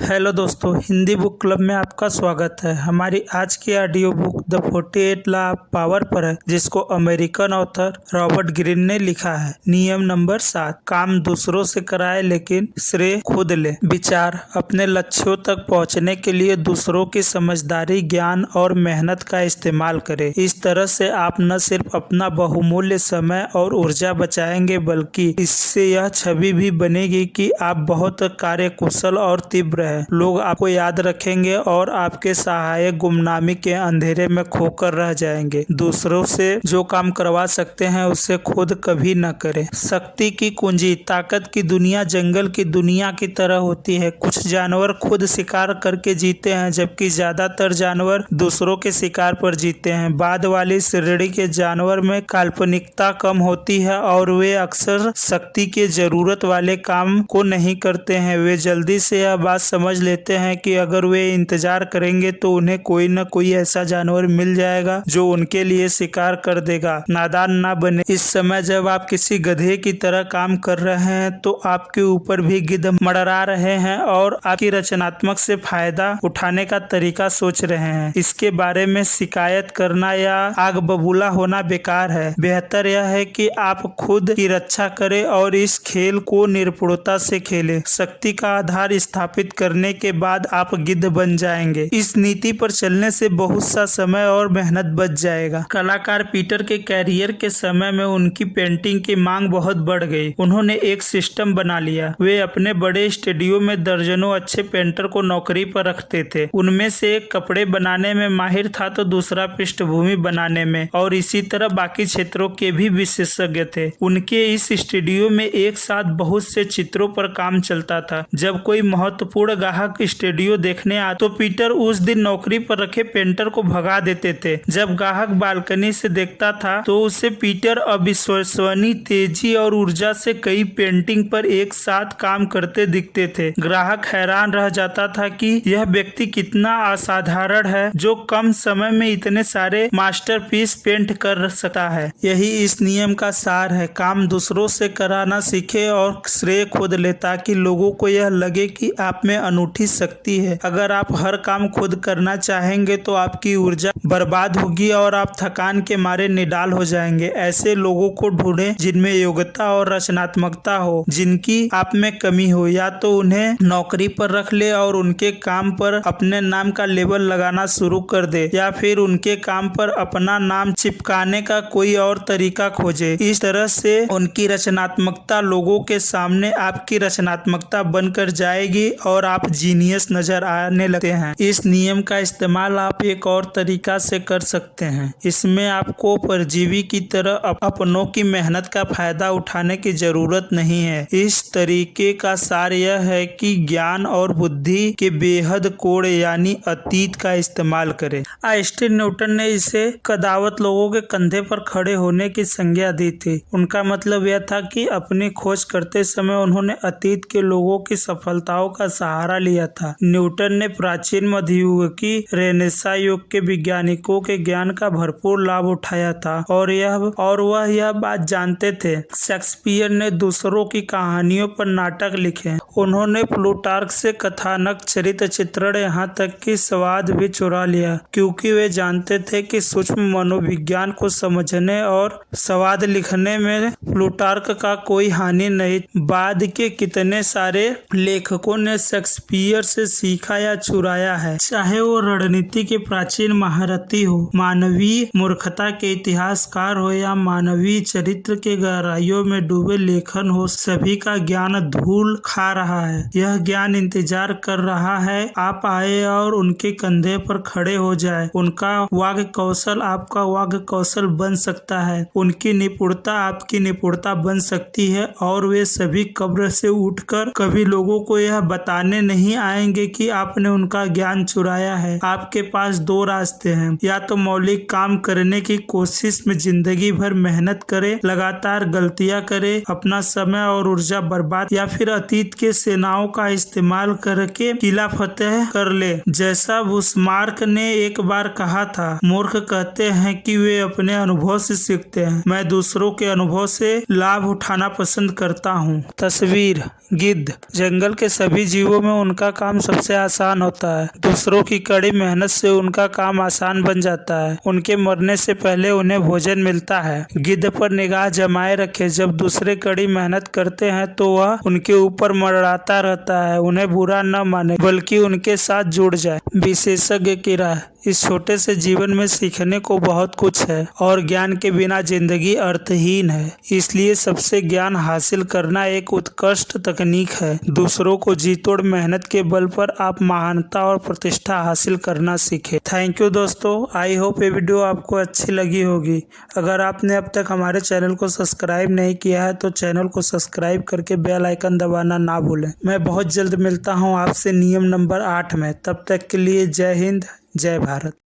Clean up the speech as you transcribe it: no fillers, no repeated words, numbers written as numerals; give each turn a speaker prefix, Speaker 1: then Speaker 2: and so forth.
Speaker 1: Hello दोस्तों, Hindi book club में आपका स्वागत है। हमारी आज की audio book the 48 law of power पर है, जिसको अमेरिकन ऑथर रॉबर्ट ग्रीन ने लिखा है। नियम नंबर 7, काम दूसरों से कराए लेकिन श्रेय खुद ले। विचार, अपने लक्ष्यों तक पहुंचने के लिए दूसरों की समझदारी, ज्ञान और मेहनत का इस्तेमाल करें। इस तरह से आप न सिर्फ अपना बहुमूल्य समय और ऊर्जा बचाएंगे, बल्कि इससे यह छवि भी बनेगी कि आप बहुत कार्यकुशल और तीव्र है। लोग आपको याद रखेंगे और आपके सहायक गुमनामी के अंधेरे में खोकर रह जाएंगे। दूसरों से जो काम करवा सकते हैं उसे खुद कभी न करें। शक्ति की कुंजी, ताकत की दुनिया जंगल की दुनिया की तरह होती है। कुछ जानवर खुद शिकार करके जीते हैं, जबकि ज्यादातर जानवर दूसरों के शिकार पर जीते हैं। बाद वाली श्रेणी के जानवर में काल्पनिकता कम होती है और वे अक्सर शक्ति के जरूरत वाले काम को नहीं करते हैं। वे जल्दी से यह बात समझ लेते हैं कि अगर वे इंतजार करेंगे तो उन्हें कोई न कोई ऐसा जानवर मिल जाएगा जो उनके लिए शिकार कर देगा। नादान ना बने। इस समय जब आप किसी गधे की तरह काम कर रहे हैं तो आपके ऊपर भी गिद्ध मंडरा रहे हैं और आपकी रचनात्मक से फायदा उठाने का तरीका सोच रहे हैं। इसके बारे में शिकायत करना या आग बबूला होना बेकार है। बेहतर यह है कि आप खुद की रक्षा करें और इस खेल को निपुणता से खेलें। शक्ति का आधार स्थापित करने के बाद आप गिद्ध बन जाएंगे। इस नीति पर चलने से बहुत सा समय और मेहनत बच जाएगा। कलाकार पीटर के कैरियर के समय में उनकी पेंटिंग की मांग बहुत बढ़ गई। उन्होंने एक सिस्टम बना लिया। वे अपने बड़े स्टूडियो में दर्जनों अच्छे पेंटर को नौकरी पर रखते थे। उनमें से एक कपड़े बनाने में माहिर था तो दूसरा पृष्ठभूमि बनाने में, और इसी तरह बाकी क्षेत्रों के भी विशेषज्ञ थे। उनके इस स्टूडियो में एक साथ बहुत से चित्रों पर काम चलता था। जब कोई महत्वपूर्ण ग्राहक स्टूडियो देखने आता तो पीटर उस दिन नौकरी पर रखे पेंटर को भगा देते थे। जब ग्राहक बालकनी से देखता था तो उसे पीटर अविश्वसनीय तेजी और ऊर्जा से कई पेंटिंग पर एक साथ काम करते दिखते थे। ग्राहक हैरान रह जाता था कि यह व्यक्ति कितना असाधारण है जो कम समय में इतने सारे मास्टरपीस पेंट कर सकता है। यही इस नियम का सार है। काम दूसरों से कराना सीखे और श्रेय खुद ले, ताकि लोगों को यह लगे कि आप में अनूठी शक्ति है। अगर आप हर काम खुद करना चाहेंगे तो आपकी ऊर्जा बर्बाद होगी और आप थकान के मारे निडाल हो जाएंगे। ऐसे लोगों को ढूंढें जिनमें योग्यता और रचनात्मकता हो, जिनकी आप में कमी हो। या तो उन्हें नौकरी पर रख ले और उनके काम पर अपने नाम का लेबल लगाना शुरू कर दे, या फिर उनके काम पर अपना नाम चिपकाने का कोई और तरीका खोजे। इस तरह से उनकी रचनात्मकता लोगों के सामने आपकी रचनात्मकता बनकर जाएगी और आप जीनियस नजर आने लगते हैं। इस नियम का इस्तेमाल आप एक और तरीका से कर सकते हैं। इसमें आपको परजीवी की तरह अपनों की मेहनत का फायदा उठाने की जरूरत नहीं है। इस तरीके का सार यह है कि ज्ञान और बुद्धि के बेहद कोण यानी अतीत का इस्तेमाल करें। आइंस्टीन न्यूटन ने इसे कदावत लोगों के कंधे पर खड़े होने की संज्ञा दी थी। उनका मतलब यह था कि अपनी खोज करते समय उन्होंने अतीत के लोगों की सफलताओं का सहारा लिया था। न्यूटन ने प्राचीन मध्ययुग की रेनेसां युग के वैज्ञानिकों के ज्ञान का भरपूर लाभ उठाया था और वह यह बात जानते थे। शेक्सपियर ने दूसरों की कहानियों पर नाटक लिखे। उन्होंने प्लूटार्क से कथानक, चरित्र चित्रण, यहाँ तक कि स्वाद भी चुरा लिया, क्योंकि वे जानते थे कि सूक्ष्म मनोविज्ञान को समझने और स्वाद लिखने में प्लूटार्क का कोई हानि नहीं। बाद के कितने सारे लेखकों ने शेक्सपियर से सीखा या चुराया है, चाहे वो रणनीति के प्राचीन महारथी हो, मानवीय मूर्खता के इतिहासकार हो या मानवीय चरित्र के गहराइयों में डूबे लेखन हो। सभी का ज्ञान धूल खा रहा है। यह ज्ञान इंतजार कर रहा है आप आए और उनके कंधे पर खड़े हो जाए। उनका वाग् कौशल आपका वाग् कौशल बन सकता है, उनकी निपुणता आपकी निपुणता बन सकती है, और वे सभी कब्र से उठकर कभी लोगों को यह बताने नहीं आएंगे कि आपने उनका ज्ञान चुराया है। आपके पास दो रास्ते हैं, या तो मौलिक काम करने की कोशिश में जिंदगी भर मेहनत करे, लगातार गलतियां करे, अपना समय और ऊर्जा बर्बाद, या फिर अतीत के सेनाओं का इस्तेमाल करके किला फतेह कर ले। जैसा बुशमार्क ने एक बार कहा था, मूर्ख कहते हैं कि वे अपने अनुभव से सीखते हैं। मैं दूसरों के अनुभव से लाभ उठाना पसंद करता हूँ। तस्वीर, गिद्ध। जंगल के सभी जीवों में में उनका काम सबसे आसान होता है। दूसरों की कड़ी मेहनत से उनका काम आसान बन जाता है। उनके मरने से पहले उन्हें भोजन मिलता है। गिद्ध पर निगाह जमाए रखे, जब दूसरे कड़ी मेहनत करते हैं तो वह उनके ऊपर मंडराता रहता है। उन्हें बुरा न माने बल्कि उनके साथ जुड़ जाए। विशेषज्ञ की राय। इस छोटे से जीवन में सीखने को बहुत कुछ है और ज्ञान के बिना जिंदगी अर्थहीन है। इसलिए सबसे ज्ञान हासिल करना एक उत्कृष्ट तकनीक है। दूसरों को जी तोड़ मेहनत के बल पर आप महानता और प्रतिष्ठा हासिल करना सीखें। थैंक यू दोस्तों, आई होप ये वीडियो आपको अच्छी लगी होगी। अगर आपने अब तक हमारे चैनल को सब्सक्राइब नहीं किया है तो चैनल को सब्सक्राइब करके बेल आइकन दबाना ना भूलें। मैं बहुत जल्द मिलता हूँ आपसे नियम नंबर 8 में। तब तक के लिए जय हिंद, जय भारत।